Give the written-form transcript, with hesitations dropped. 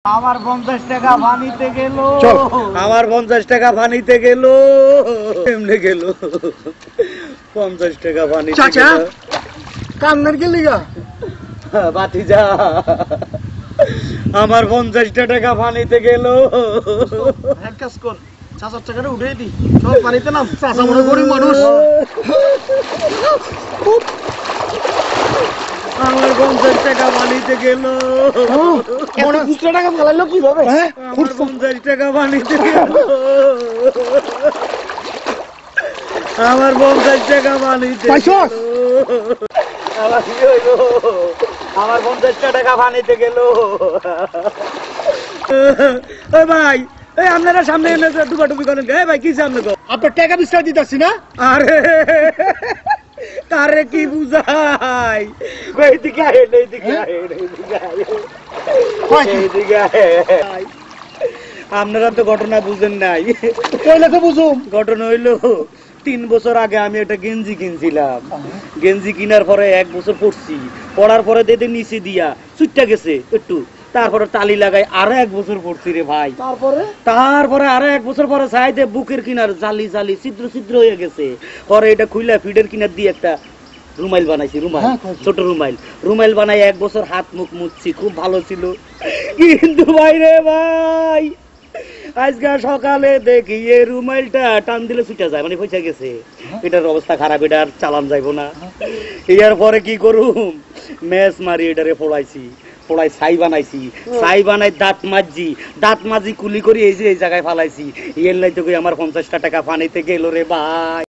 আমার 50 টাকা পানিতে গেল, আমার 50 টাকা পানিতে গেল, এমনি গেল 50 টাকা পানিতে চাচা গেল। কান্নার কে লিগা? বাতিজা আমার 50 টাকা পানিতে গেল। এক কাজ কর, চাচার টাকাটা উঠে দি, চল পানিতে নাম, চাচা মনে গরিব মানুষ। আমার 50 টাকা পানিতে গেল। মনে খুচরা টাকা ফেলাইলো কিভাবে? আমার 50 টাকা পানিতে গেল। আমার 50 টাকা পানিতে পাইছস? গেল। আমার কি হইলো? আমার 50 টাকা পানিতে গেল। ওই ভাই, এই আপনারা সামনে এনে ডুবাডুবি করেন কে? ভাই কি সামনে গো? আপনার টাকা বিস্তার দিতেছি না? আরে কারে কি বুঝাই? এইদিকে আহেন, এইদিকে আহেন, এইদিকে আহেন, এইদিকে আহেন। আপনারা তো ঘটনা বুঝেন নাই। কইলে তো বুঝুম। ঘটনা হইলো 3 বছর আগে আমি একটা গেঞ্জি কিনছিলাম। গেঞ্জি কেনার পরে 1 বছর পরছি, পরার পরে দেখে নিচে দিয়া চুটটা গেছে একটু, তারপরে টালি লাগাই আরো 1 বছর পরছি রে ভাই। তারপরে আরো 1 বছর পরে চাইতে বুকের কিনার জালি জালি ছিদ্র ছিদ্র হয়ে গেছে। পরে এটা খুইলা ফিডের কিনার দিয়ে একটা রুমাইল বানাইছি, রুমাইল, ছোট রুমাইল, রুমাইল বানাই 1 বছর হাত মুখ মুছছি, খুব ভালো ছিল। কিন্তু ভাই রে ভাই, আজকে সকালে দেখি এই রুমাইলটা টান দিলে ছুটে যায়, মানে পয়সা গেছে। এটার অবস্থা খারাপ, এটা আর চালান যাইবো না। এর পরে কি করুম, ম্যাচ মারি এটারে ফোড়াইছি, ফোড়াই ছাই বানাইছি, ছাই বানাই দাঁত মাজি কুলি করি এই যে এই জায়গায় ফালাইছি। এর লাই তো আমার 50 টাকা পানিতে গেল রে ভাই।